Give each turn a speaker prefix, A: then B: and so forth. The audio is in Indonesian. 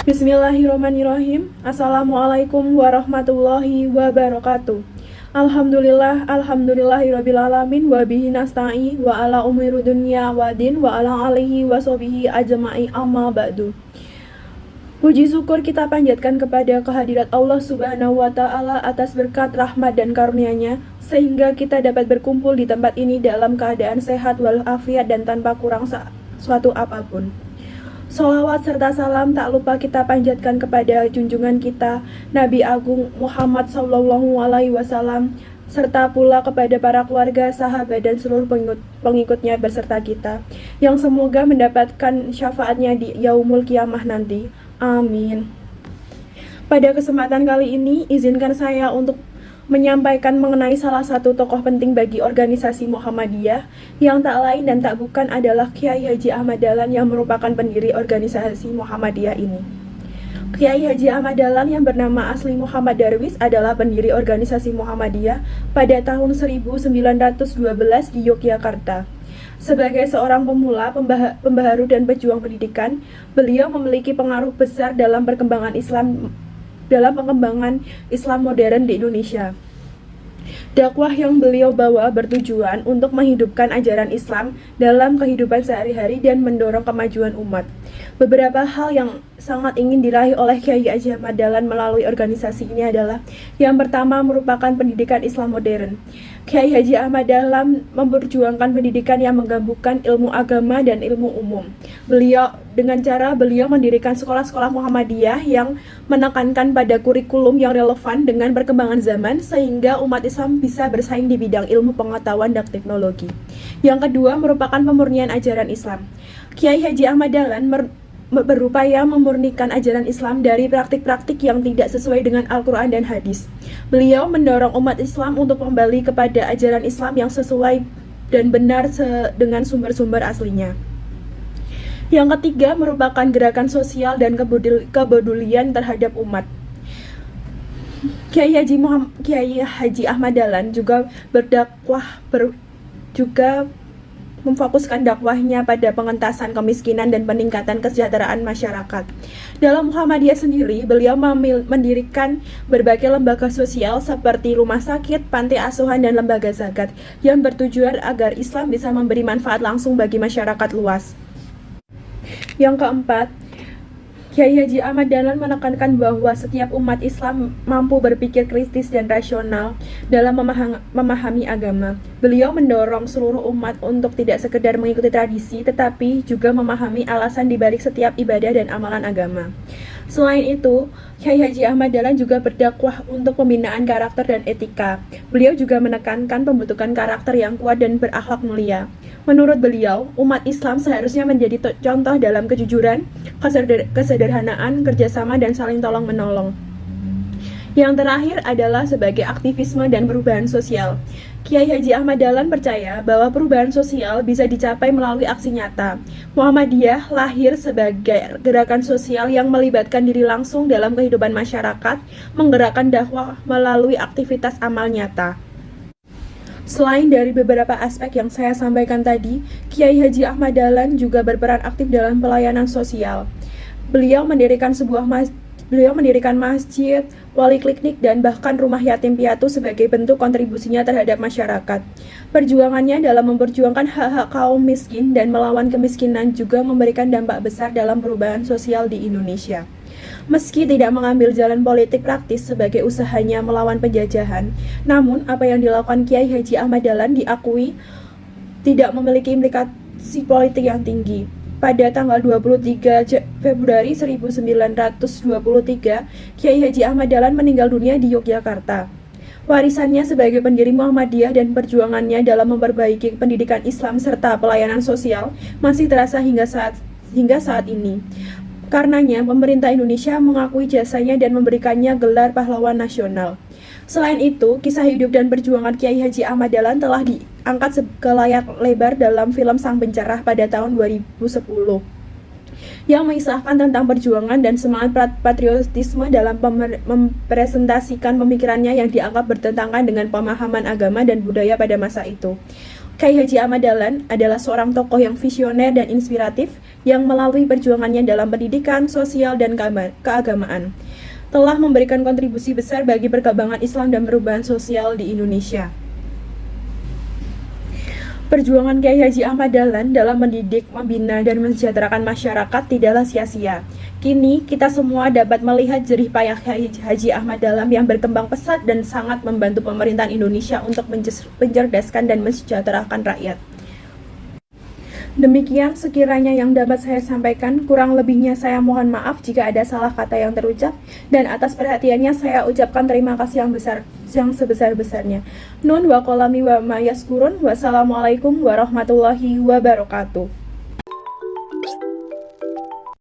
A: Bismillahirrahmanirrahim. Assalamualaikum warahmatullahi wabarakatuh. Alhamdulillahirrabbilalamin wa bihi nasta'i wa ala umuri dunya wa din wa ala alihi wa sahbihi ajma'i amma ba'du. Puji syukur kita panjatkan kepada kehadirat Allah Subhanahu wa Ta'ala atas berkat rahmat dan karunia-Nya, sehingga kita dapat berkumpul di tempat ini dalam keadaan sehat walafiat dan tanpa kurang suatu apapun. Sholawat serta salam tak lupa kita panjatkan kepada junjungan kita Nabi Agung Muhammad SAW, serta pula kepada para keluarga, sahabat, dan seluruh pengikutnya berserta kita, yang semoga mendapatkan syafaatnya di yaumul kiamah nanti. Amin. Pada kesempatan kali ini, izinkan saya untuk menyampaikan mengenai salah satu tokoh penting bagi organisasi Muhammadiyah, yang tak lain dan tak bukan adalah Kiai Haji Ahmad Dahlan, yang merupakan pendiri organisasi Muhammadiyah ini. Kiai Haji Ahmad Dahlan yang bernama asli Muhammad Darwis adalah pendiri organisasi Muhammadiyah pada tahun 1912 di Yogyakarta. Sebagai seorang pemula, pembaharu, dan pejuang pendidikan, beliau memiliki pengaruh besar dalam pengembangan Islam modern di Indonesia. Dakwah yang beliau bawa bertujuan untuk menghidupkan ajaran Islam dalam kehidupan sehari-hari dan mendorong kemajuan umat. Beberapa hal yang sangat ingin diraih oleh Kiai Haji Ahmad Dahlan melalui organisasi ini adalah: yang pertama, merupakan pendidikan Islam modern. Kiai Haji Ahmad Dahlan memperjuangkan pendidikan yang menggabungkan ilmu agama dan ilmu umum. Beliau mendirikan sekolah-sekolah Muhammadiyah yang menekankan pada kurikulum yang relevan dengan perkembangan zaman, sehingga umat Islam bisa bersaing di bidang ilmu pengetahuan dan teknologi. Yang kedua, merupakan pemurnian ajaran Islam. Kiai Haji Ahmad Dahlan berupaya memurnikan ajaran Islam dari praktik-praktik yang tidak sesuai dengan Al-Quran dan hadis. Beliau mendorong umat Islam untuk kembali kepada ajaran Islam yang sesuai dan benar dengan sumber-sumber aslinya. Yang ketiga, merupakan gerakan sosial dan kepedulian terhadap umat. Kiai Haji Ahmad Dahlan juga memfokuskan dakwahnya pada pengentasan kemiskinan dan peningkatan kesejahteraan masyarakat. Dalam Muhammadiyah sendiri, beliau mendirikan berbagai lembaga sosial seperti rumah sakit, panti asuhan, dan lembaga zakat yang bertujuan agar Islam bisa memberi manfaat langsung bagi masyarakat luas. Yang keempat, Kiai Haji Ahmad Dahlan menekankan bahwa setiap umat Islam mampu berpikir kritis dan rasional dalam memahami agama. Beliau mendorong seluruh umat untuk tidak sekedar mengikuti tradisi, tetapi juga memahami alasan dibalik setiap ibadah dan amalan agama. Selain itu, Kiai Haji Ahmad Dahlan juga berdakwah untuk pembinaan karakter dan etika. Beliau juga menekankan pembentukan karakter yang kuat dan berakhlak mulia. Menurut beliau, umat Islam seharusnya menjadi contoh dalam kejujuran, kesederhanaan, kerjasama, dan saling tolong-menolong. Yang terakhir adalah sebagai aktivisme dan perubahan sosial. Kiai Haji Ahmad Dahlan percaya bahwa perubahan sosial bisa dicapai melalui aksi nyata. Muhammadiyah lahir sebagai gerakan sosial yang melibatkan diri langsung dalam kehidupan masyarakat, menggerakkan dakwah melalui aktivitas amal nyata. Selain dari beberapa aspek yang saya sampaikan tadi, Kiai Haji Ahmad Dahlan juga berperan aktif dalam pelayanan sosial. Beliau mendirikan masjid, poliklinik, dan bahkan rumah yatim piatu sebagai bentuk kontribusinya terhadap masyarakat. Perjuangannya dalam memperjuangkan hak-hak kaum miskin dan melawan kemiskinan juga memberikan dampak besar dalam perubahan sosial di Indonesia. Meski tidak mengambil jalan politik praktis sebagai usahanya melawan penjajahan, namun apa yang dilakukan Kiai Haji Ahmad Dahlan diakui tidak memiliki implikasi politik yang tinggi. Pada tanggal 23 Februari 1923, Kiai Haji Ahmad Dahlan meninggal dunia di Yogyakarta. Warisannya sebagai pendiri Muhammadiyah dan perjuangannya dalam memperbaiki pendidikan Islam serta pelayanan sosial masih terasa hingga saat ini. Karenanya, pemerintah Indonesia mengakui jasanya dan memberikannya gelar pahlawan nasional. Selain itu, kisah hidup dan perjuangan Kiai Haji Ahmad Dahlan telah diangkat ke layar lebar dalam film Sang Pencerah pada tahun 2010, yang mengisahkan tentang perjuangan dan semangat patriotisme dalam mempresentasikan pemikirannya yang dianggap bertentangan dengan pemahaman agama dan budaya pada masa itu. Kiai Haji Ahmad Dahlan adalah seorang tokoh yang visioner dan inspiratif yang melalui perjuangannya dalam pendidikan, sosial, dan keagamaan telah memberikan kontribusi besar bagi perkembangan Islam dan perubahan sosial di Indonesia. Perjuangan Kiai Haji Ahmad Dahlan dalam mendidik, membina, dan mensejahterakan masyarakat tidaklah sia-sia. Kini, kita semua dapat melihat jerih payah Kiai Haji Ahmad Dahlan yang berkembang pesat dan sangat membantu pemerintahan Indonesia untuk mencerdaskan dan mensejahterakan rakyat. Demikian sekiranya yang dapat saya sampaikan, kurang lebihnya saya mohon maaf jika ada salah kata yang terucap, dan atas perhatiannya saya ucapkan terima kasih yang sebesar-besarnya. Nun wa qalami wa ma yaskurun. Wassalamualaikum warahmatullahi wabarakatuh.